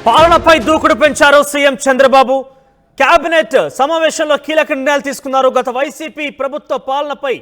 పాలనపై దూకుడు పెంచారు సీఎం చంద్రబాబు. కేబినెట్ సమావేశంలో కీలక నిర్ణయాలు తీసుకున్నారు. గత వైసీపీ ప్రభుత్వ పాలనపై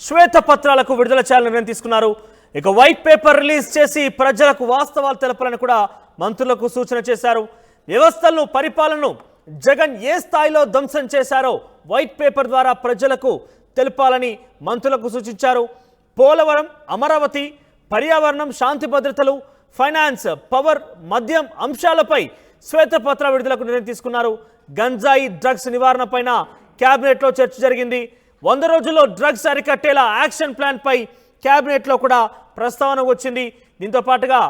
శ్వేతపత్రాలకు విడుదల చేయాలని నిర్ణయం తీసుకున్నారు. ఇక వైట్ పేపర్ రిలీజ్ చేసి ప్రజలకు వాస్తవాలు తెలపాలని కూడా మంత్రులకు సూచన చేశారు. వ్యవస్థలను పరిపాలనను జగన్ ఏ స్థాయిలో ధ్వంసం చేశారో వైట్ పేపర్ ద్వారా ప్రజలకు తెలపాలని మంత్రులకు సూచించారు. పోలవరం, అమరావతి, పర్యావరణం, శాంతి భద్రతలు, ఫైనాన్స్, పవర్, మద్యం అంశాలపై శ్వేతపత్ర విడుదలకు నిర్ణయం తీసుకున్నారు. గంజాయి, డ్రగ్స్ నివారణ పైన కేబినెట్లో చర్చ జరిగింది. 100 రోజుల్లో డ్రగ్స్ అరికట్టేలా యాక్షన్ ప్లాన్ పై కేబినెట్లో కూడా ప్రస్తావన వచ్చింది. దీంతో పాటుగా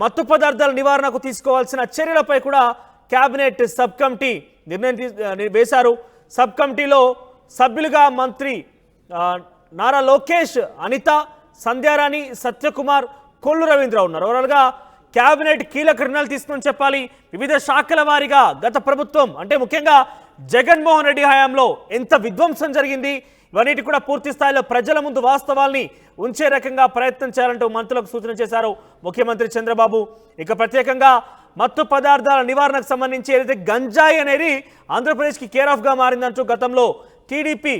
మత్తు పదార్థాల నివారణకు తీసుకోవాల్సిన చర్యలపై కూడా కేబినెట్ సబ్ కమిటీ నిర్ణయం వేశారు. సబ్ కమిటీలో సభ్యులుగా మంత్రి నారా లోకేష్, అనిత, సంధ్యారాణి, సత్యకుమార్, కొల్లు రవీంద్ర ఉన్నారు. ఓవరాల్గా కేబినెట్ కీలక నిర్ణయాలు తీసుకుని చెప్పాలి. వివిధ శాఖల వారీగా గత ప్రభుత్వం అంటే ముఖ్యంగా జగన్మోహన్ రెడ్డి హయాంలో ఎంత విధ్వంసం జరిగింది, ఇవన్నిటి కూడా పూర్తి స్థాయిలో ప్రజల ముందు వాస్తవాల్ని ఉంచే రకంగా ప్రయత్నం చేయాలంటూ మంత్రులకు సూచన చేశారు ముఖ్యమంత్రి చంద్రబాబు. ఇక ప్రత్యేకంగా మత్తు పదార్థాల నివారణకు సంబంధించి ఏదైతే గంజాయి అనేది ఆంధ్రప్రదేశ్కి కేర్ ఆఫ్గా మారిందంటూ గతంలో టీడీపీ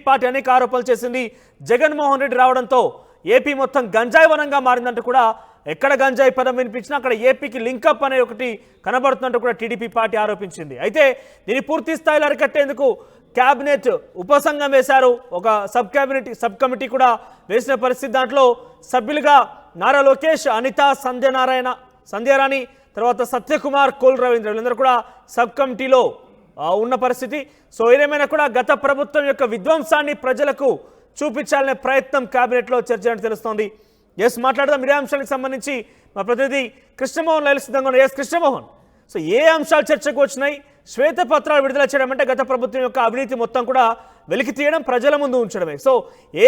పార్టీ అనేక ఆరోపణలు చేసింది. జగన్మోహన్ రెడ్డి రావడంతో ఏపీ మొత్తం గంజాయి వనంగా మారిందంటూ కూడా ఎక్కడ గంజాయి పదం వినిపించినా అక్కడ ఏపీకి లింకప్ అనే ఒకటి కనబడుతున్నట్టు కూడా టీడీపీ పార్టీ ఆరోపించింది. అయితే దీన్ని పూర్తి స్థాయిలో అరికట్టేందుకు కేబినెట్ ఉపసంఘం వేశారు. ఒక సబ్ కమిటీ కూడా వేసిన పరిస్థితి. దాంట్లో సభ్యులుగా నారా లోకేష్, అనిత, సంధ్యారాణి, తర్వాత సత్యకుమార్, కోల్ రవీంద్ర వీళ్ళందరూ కూడా సబ్ కమిటీలో ఉన్న పరిస్థితి. సో ఏదేమైనా కూడా గత ప్రభుత్వం యొక్క విధ్వంసాన్ని ప్రజలకు చూపించాలనే ప్రయత్నం కేబినెట్లో చర్చ అని తెలుస్తోంది. మాట్లాడదాం ఇదే అంశానికి సంబంధించి మా ప్రతినిధి కృష్ణమోహన్ లైవ్ సిద్ధంగా ఉన్నారు. కృష్ణమోహన్, సో ఏ అంశాలు చర్చకు వచ్చినాయి? శ్వేతపత్రాలు విడుదల చేయడం అంటే గత ప్రభుత్వం యొక్క అవినీతి మొత్తం కూడా వెలికి తీయడం, ప్రజల ముందు ఉంచడమే. సో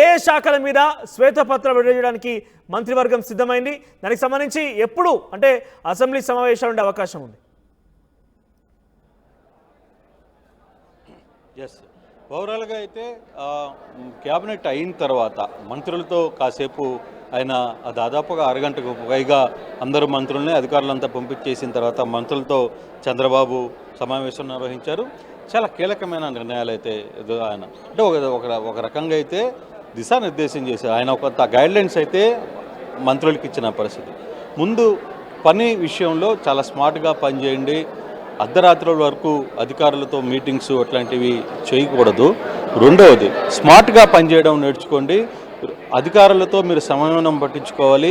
ఏ శాఖల మీద శ్వేతపత్రాలు విడుదల చేయడానికి మంత్రివర్గం సిద్ధమైంది? దానికి సంబంధించి ఎప్పుడు అంటే అసెంబ్లీ సమావేశాలు ఉండే అవకాశం ఉంది? ఓవరాల్గా అయితే క్యాబినెట్ అయిన తర్వాత మంత్రులతో కాసేపు ఆయన దాదాపుగా అరగంటకు పైగా అందరూ మంత్రుల్ని అధికారులంతా పంపించేసిన తర్వాత మంత్రులతో చంద్రబాబు సమావేశం నిర్వహించారు. చాలా కీలకమైన నిర్ణయాలు అయితే ఆయన అంటే ఒక రకంగా అయితే దిశానిర్దేశం చేశారు. ఆయన కొంత గైడ్లైన్స్ అయితే మంత్రులకి ఇచ్చిన పరిస్థితి. ముందు పని విషయంలో చాలా స్మార్ట్గా పనిచేయండి, అర్ధరాత్రుల వరకు అధికారులతో మీటింగ్స్ అట్లాంటివి చేయకూడదు. రెండవది స్మార్ట్గా పనిచేయడం నేర్చుకోండి, అధికారులతో మీరు సమన్వయం పట్టించుకోవాలి.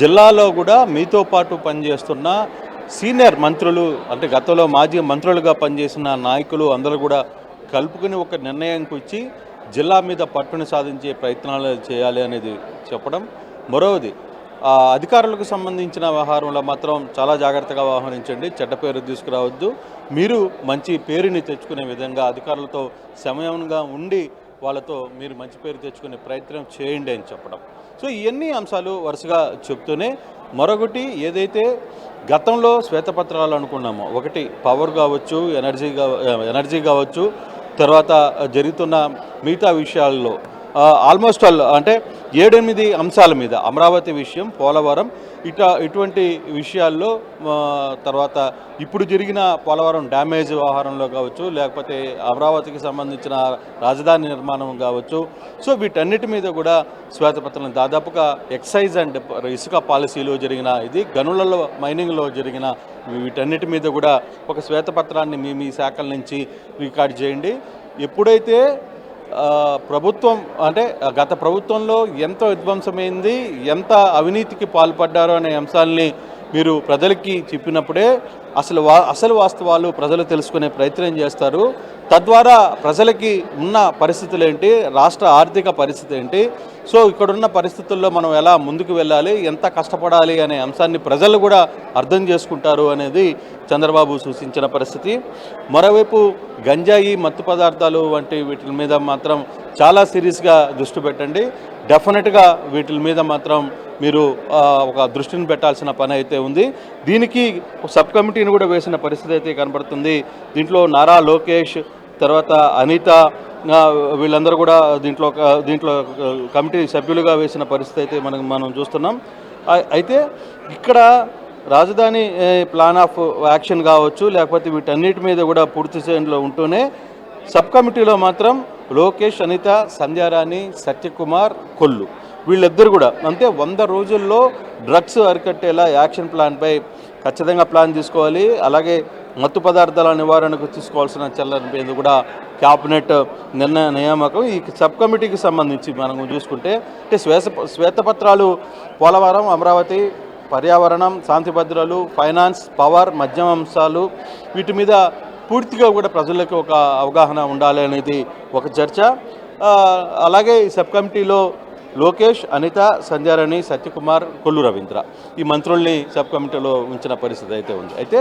జిల్లాలో కూడా మీతో పాటు పనిచేస్తున్న సీనియర్ మంత్రులు అంటే గతంలో మాజీ మంత్రులుగా పనిచేసిన నాయకులు అందరూ కూడా కలుపుకుని ఒక నిర్ణయంకి వచ్చి జిల్లా మీద పట్టుని సాధించే ప్రయత్నాలు చేయాలి అనేది చెప్పడం. మరోది అధికారులకు సంబంధించిన వ్యవహారంలో మాత్రం చాలా జాగ్రత్తగా వ్యవహరించండి, చెడ్డ పేరు తీసుకురావద్దు, మీరు మంచి పేరుని తెచ్చుకునే విధంగా అధికారులతో సమయంగా ఉండి వాళ్ళతో మీరు మంచి పేరు తెచ్చుకునే ప్రయత్నం చేయండి అని చెప్పడం. సో ఇవన్నీ అంశాలు వరుసగా చెప్తూనే ఏదైతే గతంలో శ్వేతపత్రాలు అనుకున్నామో, ఒకటి పవర్ కావచ్చు, ఎనర్జీ కావచ్చు, తర్వాత జరుగుతున్న మిగతా విషయాల్లో ఆల్మోస్ట్ అంటే 7-8 అంశాల మీద అమరావతి విషయం, పోలవరం ఇటువంటి విషయాల్లో, తర్వాత ఇప్పుడు జరిగిన పోలవరం డ్యామేజ్ వ్యవహారంలో కావచ్చు, లేకపోతే అమరావతికి సంబంధించిన రాజధాని నిర్మాణం కావచ్చు. సో వీటన్నిటి మీద కూడా శ్వేతపత్రం దాదాపుగా ఎక్సైజ్ అండ్ ఇసుక పాలసీలో జరిగిన ఇది, గనులలో మైనింగ్లో జరిగిన వీటన్నిటి మీద కూడా ఒక శ్వేతపత్రాన్ని మీ శాఖల నుంచి రికార్డ్ చేయండి. ఎప్పుడైతే ప్రభుత్వం అంటే గత ప్రభుత్వంలో ఎంత విధ్వంసమైంది, ఎంత అవినీతికి పాల్పడ్డారో అనే అంశాలని మీరు ప్రజలకి చెప్పినప్పుడే అసలు వాస్తవాలు ప్రజలు తెలుసుకునే ప్రయత్నం చేస్తారు. తద్వారా ప్రజలకి ఉన్న పరిస్థితులు ఏంటి, రాష్ట్ర ఆర్థిక పరిస్థితి ఏంటి, సో ఇక్కడున్న పరిస్థితుల్లో మనం ఎలా ముందుకు వెళ్ళాలి, ఎంత కష్టపడాలి అనే అంశాన్ని ప్రజలు కూడా అర్థం చేసుకుంటారు అనేది చంద్రబాబు సూచించిన పరిస్థితి. మరోవైపు గంజాయి, మత్తు పదార్థాలు వంటి వీటి మీద మాత్రం చాలా సీరియస్గా దృష్టి పెట్టండి. డెఫినెట్గా వీటి మీద మాత్రం మీరు ఒక దృష్టిని పెట్టాల్సిన పని అయితే ఉంది. దీనికి సబ్ కమిటీని కూడా వేసిన పరిస్థితి అయితే కనబడుతుంది. దీంట్లో నారా లోకేష్, తర్వాత అనిత వీళ్ళందరూ కూడా దీంట్లో కమిటీ సభ్యులుగా వేసిన పరిస్థితి అయితే మనం చూస్తున్నాం. అయితే ఇక్కడ రాజధాని ప్లాన్ ఆఫ్ యాక్షన్ కావచ్చు, లేకపోతే వీటన్నిటి మీద కూడా పూర్తి స్థాయిలో ఉంటూనే సబ్ కమిటీలో మాత్రం లోకేష్, అనిత, సంధ్యారాణి, సత్యకుమార్, కొల్లు వీళ్ళిద్దరు కూడా అంటే 100 రోజుల్లో డ్రగ్స్ అరికట్టేలా యాక్షన్ ప్లాన్పై ఖచ్చితంగా ప్లాన్ తీసుకోవాలి. అలాగే మత్తు పదార్థాల నివారణకు తీసుకోవాల్సిన చర్యల మీద కూడా క్యాబినెట్ నియామకం. ఈ సబ్ కమిటీకి సంబంధించి మనం చూసుకుంటే అంటే శ్వేతపత్రాలు పోలవరం, అమరావతి, పర్యావరణం, శాంతి భద్రతలు, ఫైనాన్స్, పవర్, మద్యం అంశాలు వీటి మీద పూర్తిగా కూడా ప్రజలకు ఒక అవగాహన ఉండాలి అనేది ఒక చర్చ. అలాగే ఈ సబ్ కమిటీలో లోకేష్, అనిత, సంధ్యారాణి, సత్యకుమార్, కొల్లు రవీంద్ర ఈ మంత్రుల్ని సబ్ కమిటీలో ఉంచిన పరిస్థితి అయితే ఉంది. అయితే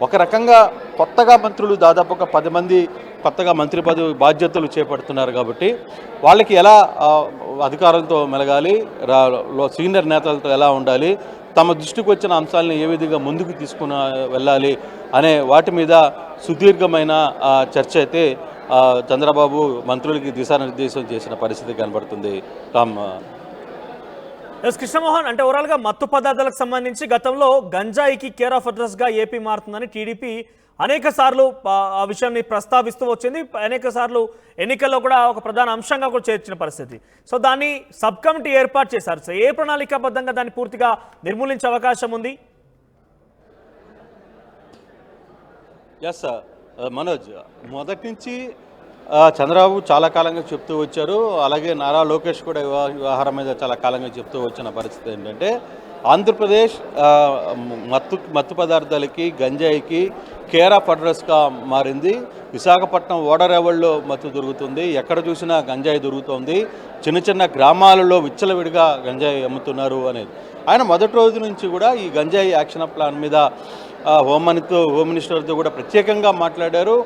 ఒక రకంగా కొత్తగా మంత్రులు దాదాపు ఒక 10 మంది కొత్తగా మంత్రి పదవి బాధ్యతలు చేపడుతున్నారు కాబట్టి వాళ్ళకి ఎలా అధికారంతో మెలగాలి, సీనియర్ నేతలతో ఎలా ఉండాలి, తమ దృష్టికి వచ్చిన అంశాలను ఏ విధంగా ముందుకు తీసుకుని వెళ్ళాలి అనే వాటి మీద సుదీర్ఘమైన చర్చ అయితే చంద్రబాబు మంత్రులకి దిశానిర్దేశం చేసిన పరిస్థితి కనబడుతుంది. రామ్ కృష్ణమోహన్, అంటే ఓవరాల్గా మత్తు పదార్థాలకు సంబంధించి గతంలో గంజాయికి కేర్ ఆఫ్ అడ్రస్గా ఏపీ మారుతుందని టీడీపీ అనేక సార్లు ఆ విషయాన్ని ప్రస్తావిస్తూ వచ్చింది. అనేక సార్లు ఎన్నికల్లో కూడా ఒక ప్రధాన అంశంగా కూడా చేర్చిన పరిస్థితి. సో దాన్ని సబ్ కమిటీ ఏర్పాటు చేశారు. సో ఏ ప్రణాళికాబద్ధంగా దాన్ని పూర్తిగా నిర్మూలించే అవకాశం ఉంది? ఎస్ మనోజ్, మొదటి నుంచి చంద్రబాబు చాలా కాలంగా చెప్తూ వచ్చారు. అలాగే నారా లోకేష్ కూడా వ్యవహారం మీద చాలా కాలంగా చెప్తూ వచ్చిన పరిస్థితి ఏంటంటే ఆంధ్రప్రదేశ్ మత్తు పదార్థాలకి, గంజాయికి కేర్ ఆఫ్ అడ్రస్గా మారింది. విశాఖపట్నం ఓడరేవల్లో మత్తు దొరుకుతుంది, ఎక్కడ చూసినా గంజాయి దొరుకుతుంది, చిన్న చిన్న గ్రామాలలో విచ్చలవిడిగా గంజాయి అమ్ముతున్నారు అనేది ఆయన మొదటి రోజు నుంచి కూడా ఈ గంజాయి యాక్షన్ ప్లాన్ మీద హోమ్ మినిస్టర్తో కూడా ప్రత్యేకంగా మాట్లాడారు.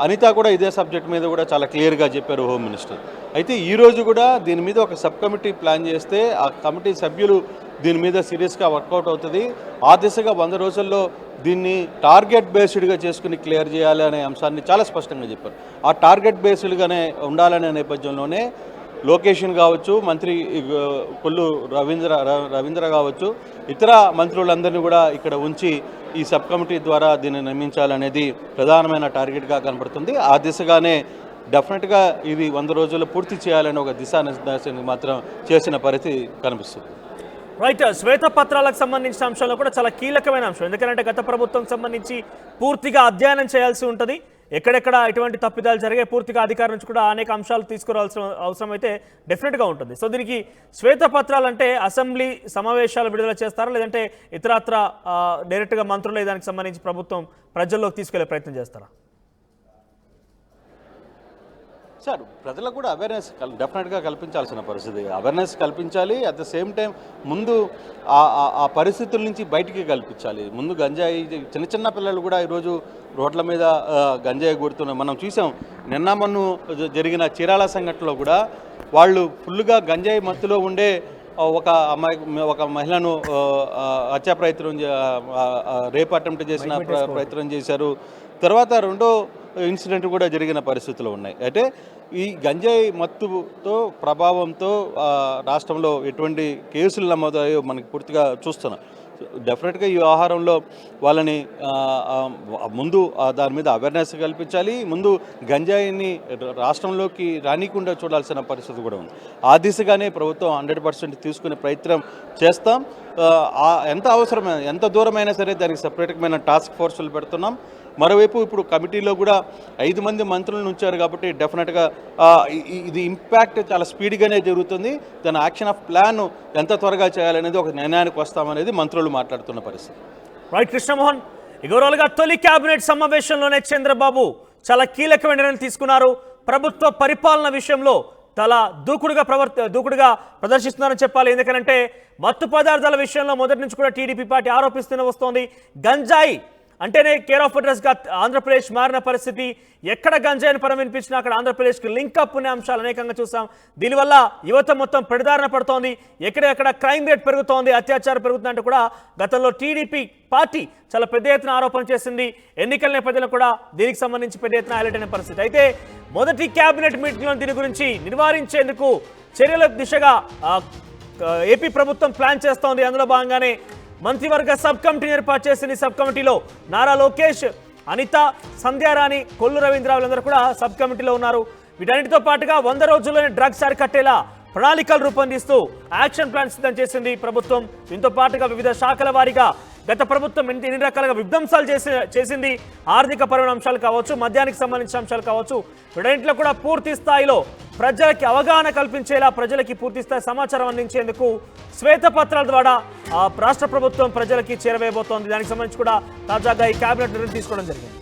అనిత కూడా ఇదే సబ్జెక్ట్ మీద కూడా చాలా క్లియర్గా చెప్పారు హోమ్ మినిస్టర్. అయితే ఈరోజు కూడా దీని మీద ఒక సబ్ కమిటీ ప్లాన్ చేస్తే ఆ కమిటీ సభ్యులు దీని మీద సీరియస్గా వర్కౌట్ అవుతుంది. ఆ దిశగా 100 రోజుల్లో దీన్ని టార్గెట్ బేస్డ్గా చేసుకుని క్లియర్ చేయాలి అనే అంశాన్ని చాలా స్పష్టంగా చెప్పారు. ఆ టార్గెట్ బేస్డ్గానే ఉండాలనే నేపథ్యంలోనే లోకేషన్ కావచ్చు, మంత్రి కొల్లు రవీంద్ర కావచ్చు, ఇతర మంత్రులందరినీ కూడా ఇక్కడ ఉంచి ఈ సబ్ కమిటీ ద్వారా దీన్ని నిర్మించాలనేది ప్రధానమైన టార్గెట్గా కనబడుతుంది. ఆ దిశగానే డెఫినెట్గా ఇది 100 రోజుల్లో పూర్తి చేయాలని ఒక దిశానిర్దేశాన్ని మాత్రం చేసిన పరిస్థితి కనిపిస్తుంది. రైట్, శ్వేతపత్రాలకు సంబంధించిన అంశంలో కూడా చాలా కీలకమైన అంశం. ఎందుకంటే గత ప్రభుత్వం సంబంధించి పూర్తిగా అధ్యయనం చేయాల్సి ఉంటుంది. ఎక్కడెక్కడ ఎటువంటి తప్పిదాలు జరిగే పూర్తిగా అధికారం నుంచి కూడా అనేక అంశాలు తీసుకురావాల్సిన అవసరం అయితే డెఫినెట్గా ఉంటుంది. సో దీనికి శ్వేతపత్రాలు అంటే అసెంబ్లీ సమావేశాలు విడుదల చేస్తారా, లేదంటే ఇతరత్ర డైరెక్ట్గా మంత్రులే దానికి సంబంధించి ప్రభుత్వం ప్రజల్లోకి తీసుకెళ్లే ప్రయత్నం చేస్తారా? సార్, ప్రజలకు కూడా అవేర్నెస్ డెఫినెట్గా కల్పించాల్సిన పరిస్థితి. అవేర్నెస్ కల్పించాలి, అట్ ద సేమ్ టైం ముందు ఆ పరిస్థితుల నుంచి బయటికి కల్పించాలి. ముందు గంజాయి చిన్న పిల్లలు కూడా ఈరోజు రోడ్ల మీద గంజాయి కొడుతున్నారు. మనం చూసాం నిన్న మొన్న జరిగిన చీరాల సంఘటనలో కూడా వాళ్ళు ఫుల్గా గంజాయి మత్తులో ఉండే ఒక మహిళను హత్యా ప్రయత్నం రేప్ అటెంప్ట్ చేసిన ప్రయత్నం చేశారు. తర్వాత రెండో ఇన్సిడెంట్ కూడా జరిగిన పరిస్థితులు ఉన్నాయి. అంటే ఈ గంజాయి మత్తుతో ప్రభావంతో రాష్ట్రంలో ఎటువంటి కేసులు నమోదయ్యో మనకి పూర్తిగా చూస్తున్నాం. డెఫినెట్గా ఈ వ్యవహారంలో వాళ్ళని ముందు దాని మీద అవేర్నెస్ కల్పించాలి. ముందు గంజాయిని రాష్ట్రంలోకి రానికుండా చూడాల్సిన పరిస్థితి కూడా ఉంది. ఆ దిశగానే ప్రభుత్వం 100% తీసుకునే ప్రయత్నం చేస్తాం. ఎంత అవసరమైన ఎంత దూరమైనా సరే దానికి సపరేట్మైన టాస్క్ ఫోర్సులు పెడుతున్నాం. మరోవైపు ఇప్పుడు కమిటీలో కూడా 5 మంది మంత్రులను ఉంచారు కాబట్టి డెఫినెట్గా ఇది ఇంపాక్ట్ చాలా స్పీడ్గానే జరుగుతుంది. దాని యాక్షన్ ఆఫ్ ప్లాన్ ఎంత త్వరగా చేయాలనేది ఒక నిర్ణయానికి వస్తామనేది మంత్రులు మాట్లాడుతున్న పరిస్థితి. రైట్ కృష్ణమోహన్, ఓవరాల్గా తొలి కేబినెట్ సమావేశంలోనే చంద్రబాబు చాలా కీలకమైన నిర్ణయం తీసుకున్నారు. ప్రభుత్వ పరిపాలన విషయంలో చాలా దూకుడుగా ప్రదర్శిస్తున్నారని చెప్పాలి. ఎందుకంటే మత్తు పదార్థాల విషయంలో మొదటి నుంచి కూడా టీడీపీ పార్టీ ఆరోపిస్తూనే వస్తోంది. గంజాయి అంటేనే కేర్ ఆఫ్ అడ్రస్గా ఆంధ్రప్రదేశ్ మారిన పరిస్థితి. ఎక్కడ గంజాయిని వినిపించినా అక్కడ ఆంధ్రప్రదేశ్కి లింకప్ ఉన్న అంశాలు అనేకంగా చూసాం. దీనివల్ల యువత మొత్తం పెడదారిన పడుతోంది. ఎక్కడెక్కడ క్రైమ్ రేట్ పెరుగుతోంది, అత్యాచారం పెరుగుతుందంటే కూడా గతంలో టీడీపీ పార్టీ చాలా పెద్ద ఎత్తున ఆరోపణ చేసింది. ఎన్నికల నేపథ్యంలో కూడా దీనికి సంబంధించి పెద్ద ఎత్తున హైలైట్ అయిన పరిస్థితి. అయితే మొదటి కేబినెట్ మీటింగ్లో దీని గురించి నివారించేందుకు చర్యల దిశగా ఏపీ ప్రభుత్వం ప్లాన్ చేస్తోంది. అందులో భాగంగానే మంత్రివర్గ సబ్ కమిటీని ఏర్పాటు చేసింది. సబ్ కమిటీలో నారా లోకేష్, అనిత, సంధ్యారాణి, కొల్లు రవీంద్ర వీళ్ళందరూ కూడా సబ్ కమిటీలో ఉన్నారు. వీటన్నిటితో పాటుగా 100 రోజుల్లోనే డ్రగ్స్ అరికట్టేలా ప్రణాళికలు రూపొందిస్తూ యాక్షన్ ప్లాన్ సిద్ధం చేసింది ప్రభుత్వం. దీంతో పాటుగా వివిధ శాఖల వారీగా గత ప్రభుత్వం ఎన్ని రకాలుగా విధ్వంసాలు చేసింది, ఆర్థిక పరమైన అంశాలు కావచ్చు, మద్యానికి సంబంధించిన అంశాలు కావచ్చు, వీటన్నింటిలో కూడా పూర్తి స్థాయిలో ప్రజలకి అవగాహన కల్పించేలా, ప్రజలకి పూర్తి స్థాయి సమాచారం అందించేందుకు శ్వేతపత్రాల ద్వారా రాష్ట్ర ప్రభుత్వం ప్రజలకి చేరవేయబోతోంది. దానికి సంబంధించి కూడా తాజాగా ఈ కేబినెట్ నిర్ణయం తీసుకోవడం జరిగింది.